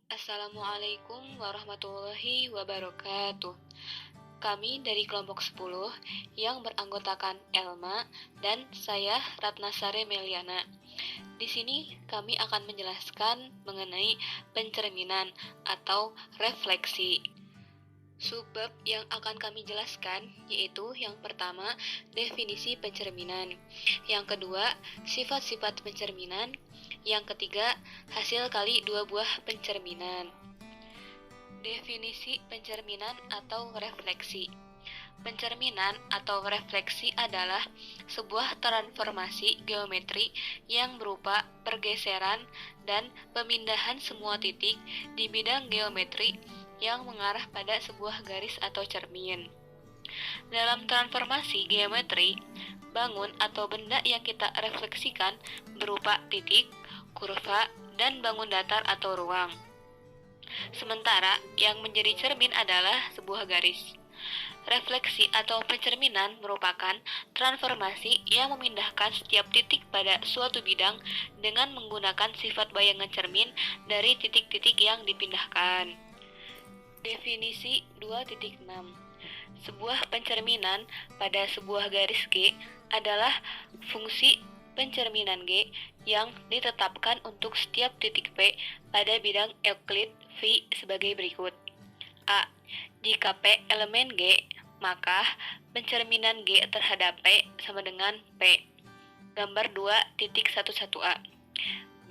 Assalamualaikum warahmatullahi wabarakatuh. Kami dari kelompok 10 yang beranggotakan Elma dan saya Ratnasari Meliana. Di sini kami akan menjelaskan mengenai pencerminan atau refleksi. Subbab yang akan kami jelaskan yaitu yang pertama, definisi pencerminan. Yang kedua, sifat-sifat pencerminan. Yang ketiga, hasil kali dua buah pencerminan. Definisi pencerminan atau refleksi. Pencerminan atau refleksi adalah sebuah transformasi geometri yang berupa pergeseran dan pemindahan semua titik di bidang geometri yang mengarah pada sebuah garis atau cermin. Dalam transformasi geometri, bangun atau benda yang kita refleksikan berupa titik, kurva, dan bangun datar atau ruang. Sementara yang menjadi cermin adalah sebuah garis. Refleksi atau pencerminan merupakan transformasi yang memindahkan setiap titik pada suatu bidang dengan menggunakan sifat bayangan cermin dari titik-titik yang dipindahkan. Definisi 2.6. Sebuah pencerminan pada sebuah garis G adalah fungsi pencerminan G yang ditetapkan untuk setiap titik P pada bidang Euclid V sebagai berikut. A. Jika P elemen G, maka pencerminan G terhadap P sama dengan P. Gambar 2.11a. B.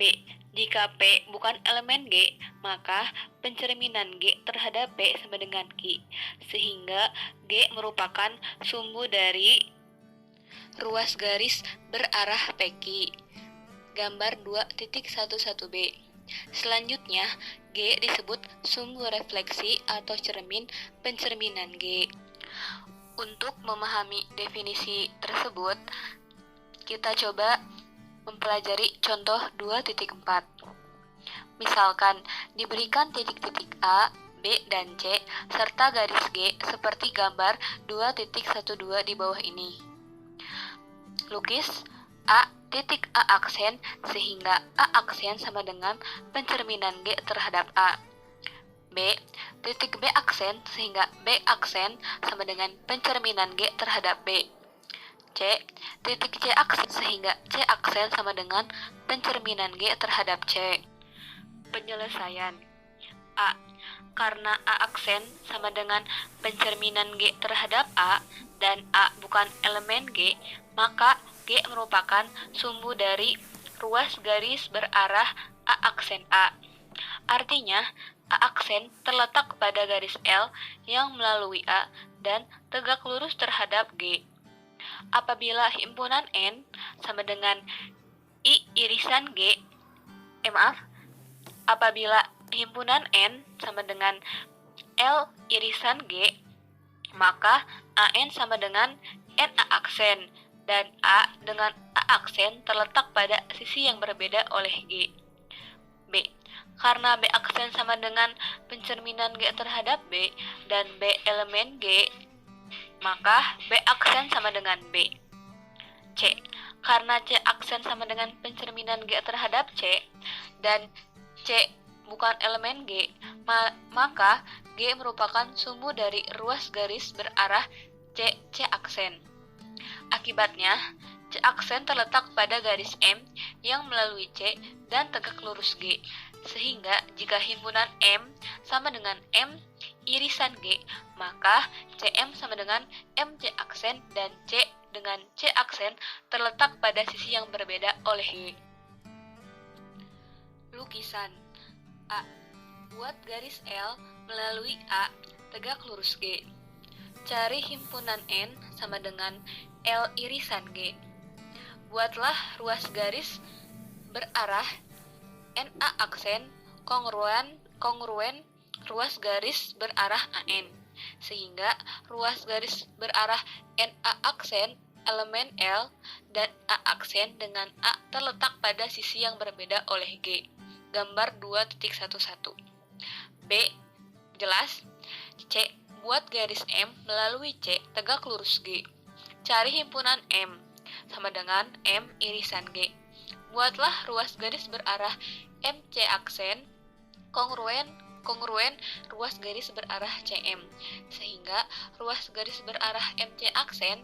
Jika P bukan elemen G, maka pencerminan G terhadap P sama dengan Q, sehingga G merupakan sumbu dari ruas garis berarah PQ. Gambar 2.11b. Selanjutnya, G disebut sumbu refleksi atau cermin pencerminan G. Untuk memahami definisi tersebut, kita coba mempelajari contoh 2.4. Misalkan, diberikan titik-titik A, B, dan C, serta garis G seperti gambar 2.12 di bawah ini. Lukis A titik A aksen sehingga A aksen sama dengan pencerminan G terhadap A. B titik B aksen sehingga B aksen sama dengan pencerminan G terhadap B. C titik C aksen sehingga C aksen sama dengan pencerminan G terhadap C. Penyelesaian. A. Karena A aksen sama dengan pencerminan G terhadap A dan A bukan elemen G, maka G merupakan sumbu dari ruas garis berarah A aksen A. Artinya, A aksen terletak pada garis L yang melalui A dan tegak lurus terhadap G. Apabila himpunan N sama dengan I irisan G, apabila himpunan N sama dengan L irisan G, maka AN sama dengan NA aksen dan A dengan A aksen terletak pada sisi yang berbeda oleh G. B. Karena B aksen sama dengan pencerminan G terhadap B dan B elemen G, maka B aksen sama dengan B. C. Karena C aksen sama dengan pencerminan G terhadap C dan C bukan elemen G, maka G merupakan sumbu dari ruas garis berarah C aksen. Akibatnya, C aksen terletak pada garis M yang melalui C dan tegak lurus G, sehingga jika himpunan M sama dengan M irisan G, maka CM sama dengan MC aksen dan C dengan C aksen terletak pada sisi yang berbeda oleh G. Lukisan. A. Buat garis L melalui A tegak lurus G. Cari himpunan N sama dengan L irisan G. Buatlah ruas garis berarah NA aksen kongruen ruas garis berarah AN, sehingga ruas garis berarah NA aksen elemen L dan A aksen dengan A terletak pada sisi yang berbeda oleh G. Gambar 2.11. B. Jelas. C. Buat garis M melalui C tegak lurus G. Cari himpunan M sama dengan M irisan G. Buatlah ruas garis berarah MC aksen kongruen ruas garis berarah CM, sehingga ruas garis berarah MC aksen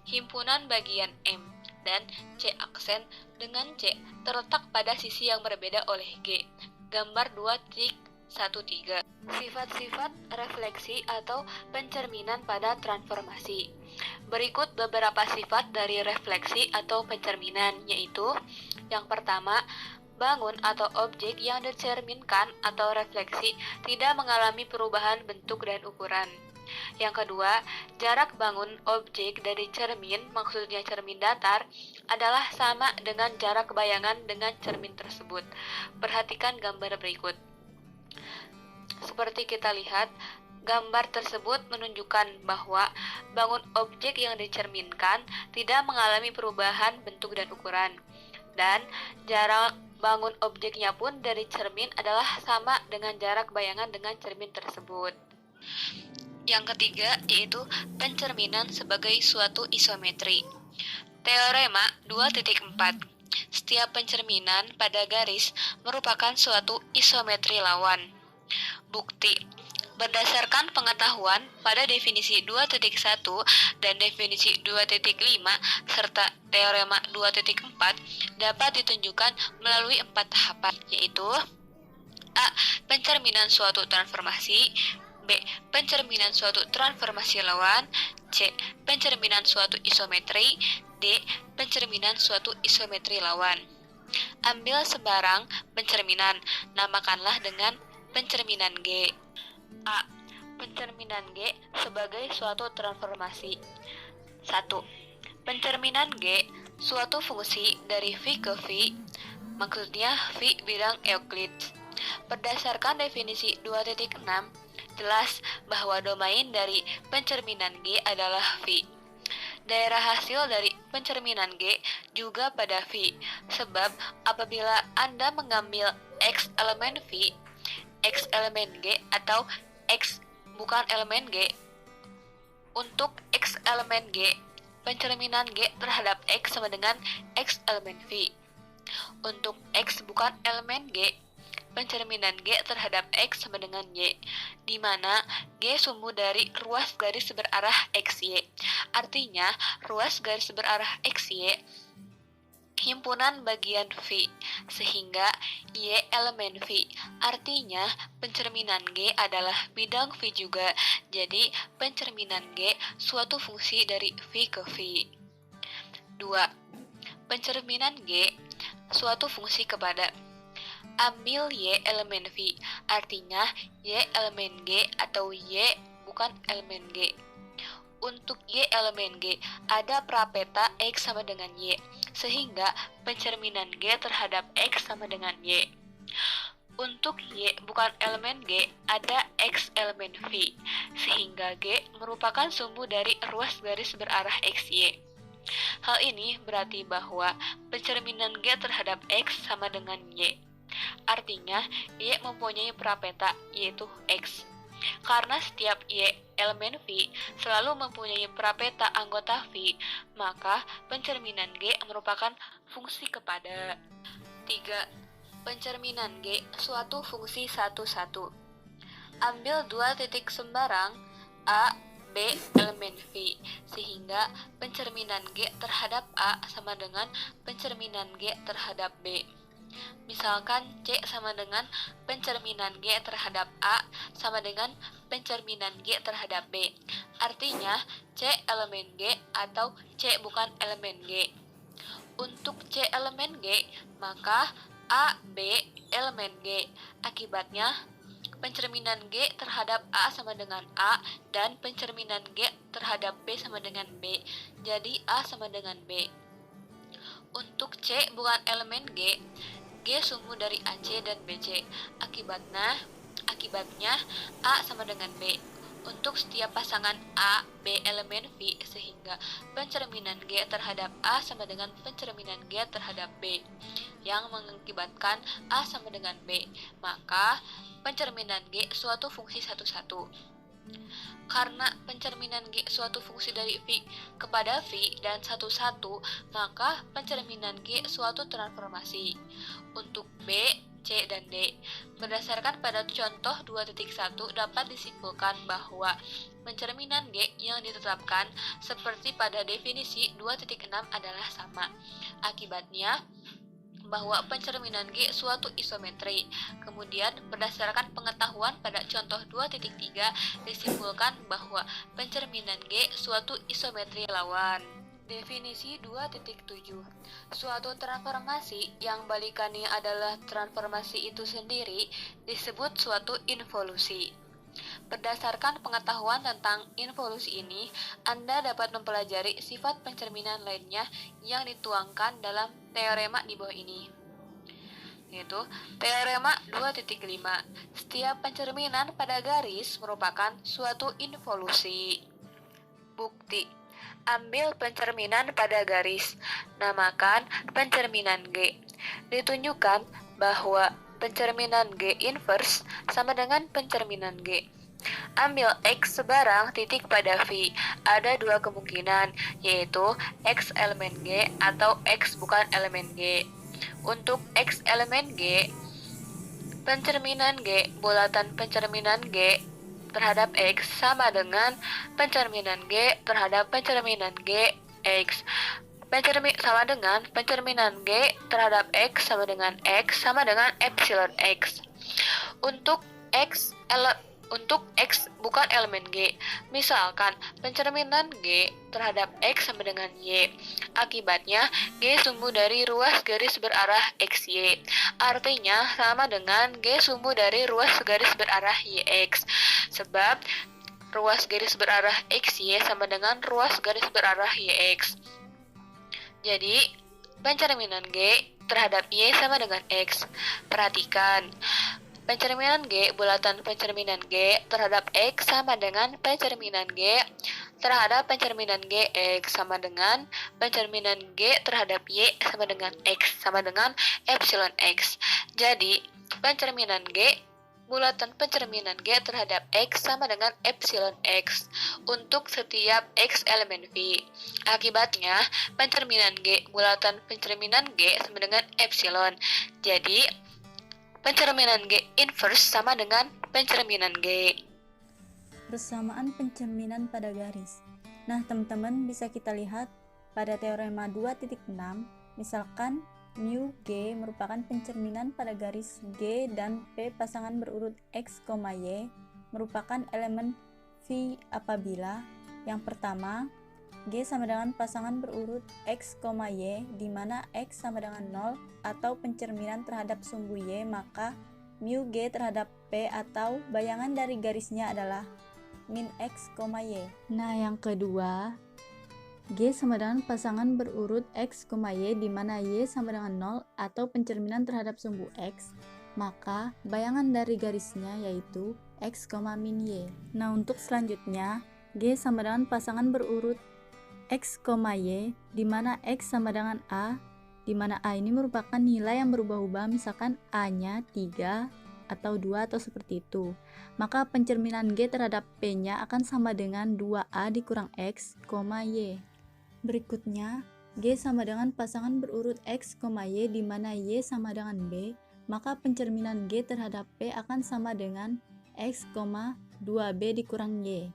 himpunan bagian M dan C aksen dengan C terletak pada sisi yang berbeda oleh G. Gambar 2.13. Sifat-sifat refleksi atau pencerminan pada transformasi. Berikut beberapa sifat dari refleksi atau pencerminan, yaitu yang pertama, bangun atau objek yang dicerminkan atau refleksi tidak mengalami perubahan bentuk dan ukuran. Yang kedua, jarak bangun objek dari cermin, maksudnya cermin datar, adalah sama dengan jarak bayangan dengan cermin tersebut. Perhatikan gambar berikut. Seperti kita lihat, gambar tersebut menunjukkan bahwa bangun objek yang dicerminkan tidak mengalami perubahan bentuk dan ukuran. Dan jarak bangun objeknya pun dari cermin adalah sama dengan jarak bayangan dengan cermin tersebut. Yang ketiga yaitu pencerminan sebagai suatu isometri. Teorema 2.4. Setiap pencerminan pada garis merupakan suatu isometri lawan. Bukti. Berdasarkan pengetahuan pada definisi 2.1 dan definisi 2.5 serta teorema 2.4 dapat ditunjukkan melalui 4 tahapan, yaitu A. Pencerminan suatu transformasi, B. Pencerminan suatu transformasi lawan, C. Pencerminan suatu isometri, D. Pencerminan suatu isometri lawan. Ambil sebarang pencerminan, namakanlah dengan pencerminan G. A. Pencerminan G sebagai suatu transformasi. 1. Pencerminan G suatu fungsi dari V ke V, maksudnya V bidang Euclid. Berdasarkan definisi 2.6, jelas bahwa domain dari pencerminan G adalah V. Daerah hasil dari pencerminan G juga pada V, sebab apabila Anda mengambil X elemen V, X elemen G atau X bukan elemen G, untuk X elemen G, pencerminan G terhadap X sama dengan X elemen V. Untuk X bukan elemen G, pencerminan G terhadap X sama dengan Y, di mana G sumbu dari ruas garis berarah XY. Artinya, ruas garis berarah XY himpunan bagian V, sehingga Y elemen V. Artinya, pencerminan G adalah bidang V juga, jadi pencerminan G suatu fungsi dari V ke V. 2. Pencerminan G suatu fungsi kepada. Ambil Y elemen V, artinya Y elemen G atau Y bukan elemen G. Untuk Y elemen G ada prapeta X sama dengan Y, sehingga pencerminan G terhadap X sama dengan Y. Untuk Y bukan elemen G ada X elemen V, sehingga G merupakan sumbu dari ruas garis berarah XY. Hal ini berarti bahwa pencerminan G terhadap X sama dengan Y. Artinya, Y mempunyai prapeta, yaitu X. Karena setiap Y elemen V selalu mempunyai prapeta anggota V, maka pencerminan G merupakan fungsi kepada. 3. Pencerminan G suatu fungsi satu-satu. Ambil dua titik sembarang A, B elemen V, sehingga pencerminan G terhadap A sama dengan pencerminan G terhadap B. Misalkan C sama dengan pencerminan G terhadap A sama dengan pencerminan G terhadap B. Artinya C elemen G atau C bukan elemen G. Untuk C elemen G, maka A, B elemen G. Akibatnya pencerminan G terhadap A sama dengan A dan pencerminan G terhadap B sama dengan B. Jadi A sama dengan B. Untuk C bukan elemen G, G sumbu dari AC dan BC. Akibatnya A sama dengan B. Untuk setiap pasangan A, B elemen V, sehingga pencerminan G terhadap A sama dengan pencerminan G terhadap B, yang mengakibatkan A sama dengan B, maka pencerminan G suatu fungsi satu-satu. Karena pencerminan G suatu fungsi dari V kepada V dan satu-satu, maka pencerminan G suatu transformasi. Untuk B C dan D. Berdasarkan pada contoh 2.1 dapat disimpulkan bahwa pencerminan G yang ditetapkan seperti pada definisi 2.6 adalah sama. Akibatnya, bahwa pencerminan G suatu isometri. Kemudian, berdasarkan pengetahuan pada contoh 2.3 disimpulkan bahwa pencerminan G suatu isometri lawan. Definisi 2.7. Suatu transformasi yang balikannya adalah transformasi itu sendiri disebut suatu involusi. Berdasarkan pengetahuan tentang involusi ini, Anda dapat mempelajari sifat pencerminan lainnya yang dituangkan dalam teorema di bawah ini, yaitu teorema 2.5. Setiap pencerminan pada garis merupakan suatu involusi. Bukti: ambil pencerminan pada garis, namakan pencerminan G. Ditunjukkan bahwa pencerminan G inverse sama dengan pencerminan G. Ambil X sebarang titik pada V. Ada dua kemungkinan, yaitu X elemen G atau X bukan elemen G. Untuk X elemen G, pencerminan G, bulatan pencerminan G terhadap X sama dengan pencerminan G terhadap pencerminan G X. Sama dengan pencerminan G terhadap X sama dengan epsilon X. Untuk X bukan elemen G, misalkan pencerminan G terhadap X sama dengan Y. Akibatnya, G sumbu dari ruas garis berarah XY. Artinya, sama dengan G sumbu dari ruas garis berarah YX. Sebab, ruas garis berarah XY sama dengan ruas garis berarah YX. Jadi, pencerminan G terhadap Y sama dengan X. Perhatikan, pencerminan G bulatan pencerminan G terhadap X sama dengan pencerminan G terhadap pencerminan G X sama dengan pencerminan G terhadap Y sama dengan X sama dengan epsilon X. Jadi, pencerminan G bulatan pencerminan G terhadap X sama dengan epsilon X untuk setiap X elemen V. Akibatnya, pencerminan G bulatan pencerminan G sama dengan epsilon. Jadi, pencerminan G inverse sama dengan pencerminan G. Persamaan pencerminan pada garis. Nah, teman-teman bisa kita lihat pada teorema 2.6, misalkan mu G merupakan pencerminan pada garis G dan P pasangan berurut X, Y merupakan elemen V apabila yang pertama G sama dengan pasangan berurut X, Y di mana X sama dengan 0 atau pencerminan terhadap sumbu Y, maka mu G terhadap P atau bayangan dari garisnya adalah min X, Y. Nah, yang kedua, G sama dengan pasangan berurut X, Y di mana Y sama dengan 0 atau pencerminan terhadap sumbu X, maka bayangan dari garisnya yaitu X, min Y. Nah, untuk selanjutnya, G sama dengan pasangan berurut X, Y di mana X sama dengan A, di mana A ini merupakan nilai yang berubah-ubah, misalkan A-nya 3 atau 2 atau seperti itu. Maka pencerminan G terhadap P-nya akan sama dengan 2A dikurang X, Y. Berikutnya, G sama dengan pasangan berurut X, Y di mana Y sama dengan B, maka pencerminan G terhadap P akan sama dengan X, 2B dikurang Y.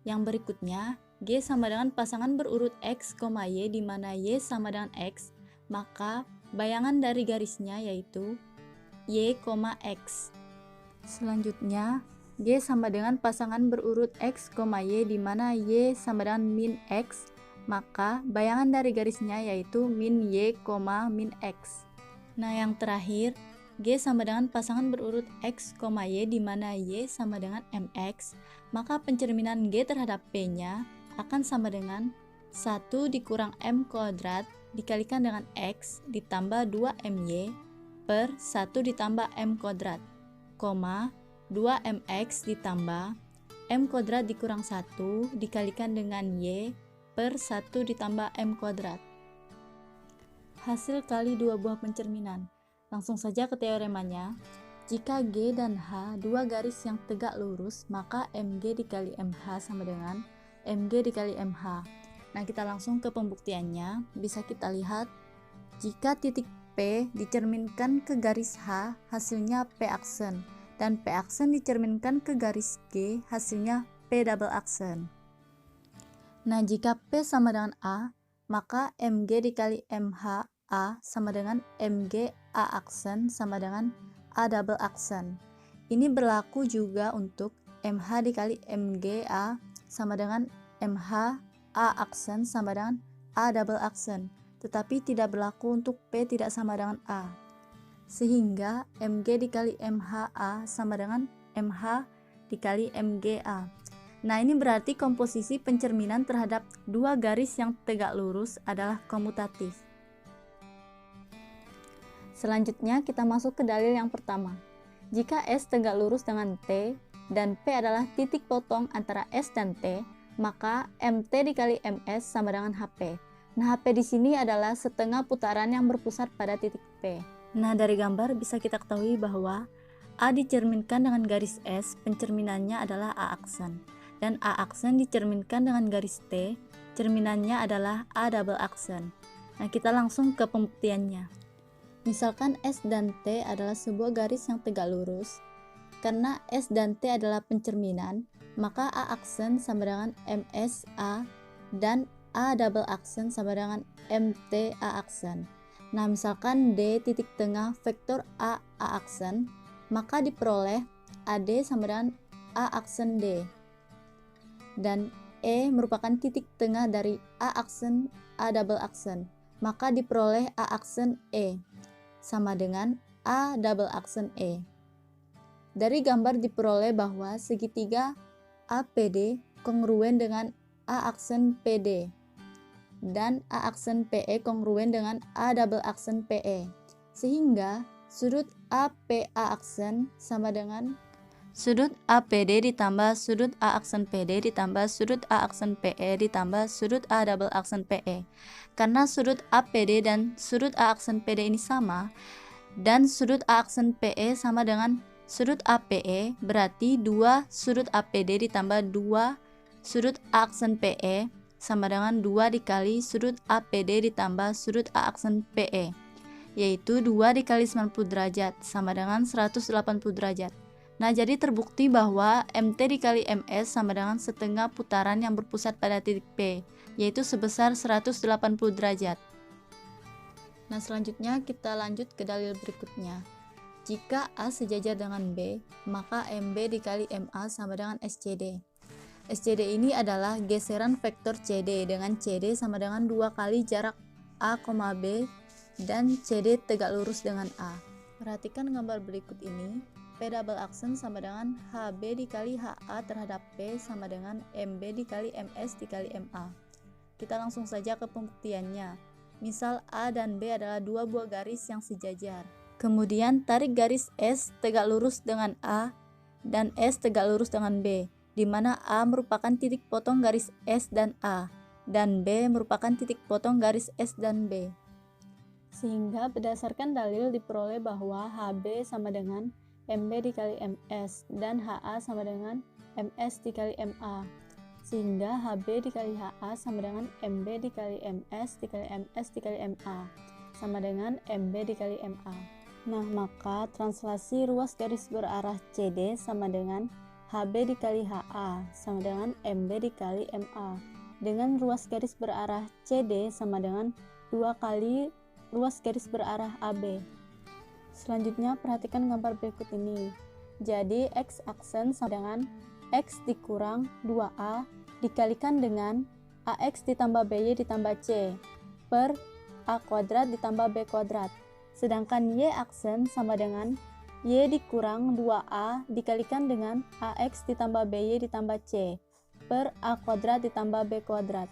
Yang berikutnya, G sama dengan pasangan berurut X, Y di mana Y sama dengan X, maka bayangan dari garisnya yaitu Y, X. Selanjutnya, G sama dengan pasangan berurut X, Y di mana Y sama dengan min X, maka bayangan dari garisnya yaitu min Y, min X. Nah, yang terakhir, G sama dengan pasangan berurut X, Y di mana Y sama dengan mx, maka pencerminan G terhadap P-nya akan sama dengan 1 dikurang m kuadrat dikalikan dengan X ditambah 2my per 1 ditambah m kuadrat, 2mx ditambah m kuadrat dikurang 1 dikalikan dengan Y per 1 ditambah m kuadrat. Hasil kali dua buah pencerminan. Langsung saja ke teoremanya. Jika G dan H dua garis yang tegak lurus, maka MG dikali MH sama dengan MG dikali MH. Nah, kita langsung ke pembuktiannya. Bisa kita lihat, jika titik P dicerminkan ke garis H, hasilnya P aksen, dan P aksen dicerminkan ke garis G, hasilnya P double aksen. Nah, jika P sama dengan A, maka MG dikali MH A sama dengan MG A aksen sama dengan A double aksen. Ini berlaku juga untuk MH dikali MG A sama dengan MH A aksen sama dengan A double aksen, tetapi tidak berlaku untuk P tidak sama dengan A. Sehingga MG dikali MHA sama dengan MH dikali MGA. Nah, ini berarti komposisi pencerminan terhadap dua garis yang tegak lurus adalah komutatif. Selanjutnya kita masuk ke dalil yang pertama. Jika S tegak lurus dengan T dan P adalah titik potong antara S dan T, maka MT dikali MS sama dengan HP. Nah, HP di sini adalah setengah putaran yang berpusat pada titik P. Nah, dari gambar bisa kita ketahui bahwa A dicerminkan dengan garis S, pencerminannya adalah A aksen. Dan A aksen dicerminkan dengan garis T, cerminannya adalah A double aksen. Nah, kita langsung ke pembuktiannya. Misalkan S dan T adalah sebuah garis yang tegak lurus. Karena S dan T adalah pencerminan, maka A aksen sama dengan MS A dan A double aksen sama dengan MT A aksen. Nah, misalkan D titik tengah vektor A aksen, maka diperoleh AD sama dengan A aksen D. Dan E merupakan titik tengah dari A aksen A double aksen, maka diperoleh A aksen E sama dengan A double aksen E. Dari gambar diperoleh bahwa segitiga APD kongruen dengan A aksen PD dan A aksen PE kongruen dengan A double aksen PE, sehingga sudut APA aksen sama dengan sudut APD ditambah sudut A aksen PD ditambah sudut A aksen PE ditambah sudut A double aksen PE. Karena sudut APD dan sudut A aksen PD ini sama, dan sudut A aksen PE sama dengan sudut APE, berarti 2 sudut APD ditambah 2 sudut A aksen PE sama dengan 2 dikali sudut APD ditambah sudut A aksen PE, yaitu 2 dikali 90 derajat sama dengan 180 derajat. Nah, jadi terbukti bahwa MT dikali MS sama dengan setengah putaran yang berpusat pada titik P, yaitu sebesar 180 derajat. Nah, selanjutnya kita lanjut ke dalil berikutnya. Jika A sejajar dengan B, maka MB dikali MA sama dengan SCD. SCD ini adalah geseran vektor CD dengan CD sama dengan 2 kali jarak A, B dan CD tegak lurus dengan A. Perhatikan gambar berikut ini. P double aksen sama dengan HB dikali HA terhadap P sama dengan MB dikali MS dikali MA. Kita langsung saja ke pembuktiannya. Misal A dan B adalah dua buah garis yang sejajar. Kemudian tarik garis S tegak lurus dengan A dan S tegak lurus dengan B, di mana A merupakan titik potong garis S dan A, dan B merupakan titik potong garis S dan B. Sehingga berdasarkan dalil diperoleh bahwa HB sama dengan MB dikali MS dan HA sama dengan MS dikali MA. Sehingga HB dikali HA sama dengan MB dikali MS dikali MS dikali MA sama dengan MB dikali MA. Nah, maka translasi ruas garis berarah CD sama dengan HB dikali HA sama dengan MB dikali MA, dengan ruas garis berarah CD sama dengan 2 kali ruas garis berarah AB. Selanjutnya perhatikan gambar berikut ini. Jadi X aksen sama dengan X dikurang 2A dikalikan dengan AX ditambah BY ditambah C per A kuadrat ditambah B kuadrat. Sedangkan Y aksen sama dengan Y dikurang 2A dikalikan dengan AX ditambah BY ditambah C per A kuadrat ditambah B kuadrat.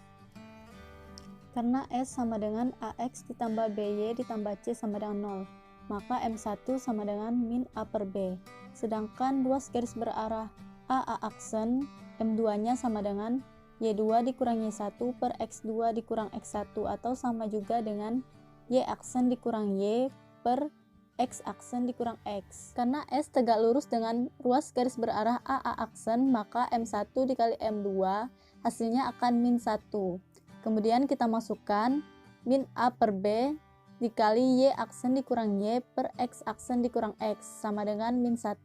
Karena S sama dengan AX ditambah BY ditambah C sama dengan 0, maka M1 sama dengan min A per B. Sedangkan ruas garis berarah AA aksen, M2 nya sama dengan Y2 dikurang Y1 per X2 dikurang X1, atau sama juga dengan Y aksen dikurang Y per X aksen dikurang X. Karena S tegak lurus dengan ruas garis berarah AA aksen, maka M1 dikali M2 hasilnya akan min 1. Kemudian kita masukkan min A per B dikali Y aksen dikurang Y per X aksen dikurang X sama dengan min 1.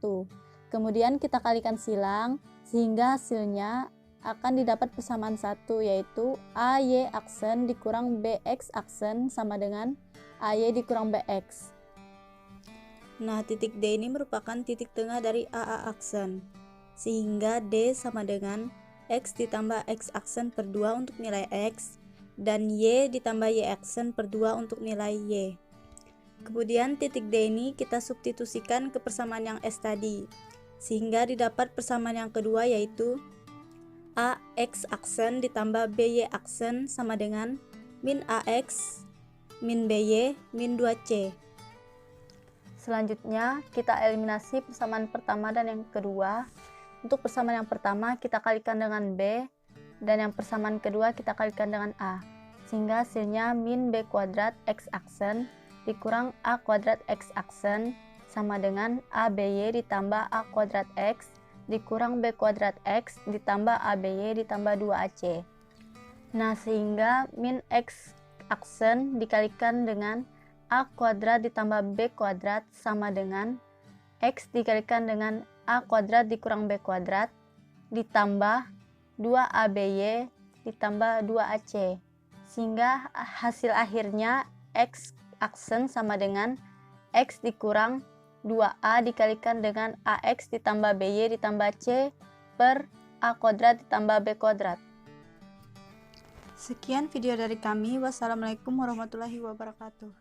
Kemudian kita kalikan silang sehingga hasilnya akan didapat persamaan 1, yaitu AY aksen dikurang BX aksen sama dengan AY dikurang BX. Nah, titik D ini merupakan titik tengah dari AA aksen, sehingga D sama dengan X ditambah X aksen per 2 untuk nilai X, dan Y ditambah Y aksen per 2 untuk nilai Y. Kemudian titik D ini kita substitusikan ke persamaan yang S tadi, sehingga didapat persamaan yang kedua, yaitu AX aksen ditambah BY aksen sama dengan min AX min BY min 2C. Selanjutnya kita eliminasi persamaan pertama dan yang kedua. Untuk persamaan yang pertama kita kalikan dengan B, dan yang persamaan kedua kita kalikan dengan A, sehingga hasilnya min B kuadrat X aksen dikurang A kuadrat X aksen sama dengan ABY ditambah A kuadrat X dikurang B kuadrat X ditambah ABY ditambah 2AC. Nah, sehingga min X aksen dikalikan dengan A kuadrat ditambah B kuadrat sama dengan X dikalikan dengan A kuadrat dikurang B kuadrat ditambah 2ABY ditambah 2AC, sehingga hasil akhirnya X aksen sama dengan X dikurang 2A dikalikan dengan AX ditambah BY ditambah C per A kuadrat ditambah B kuadrat. Sekian video dari kami. Wassalamualaikum warahmatullahi wabarakatuh.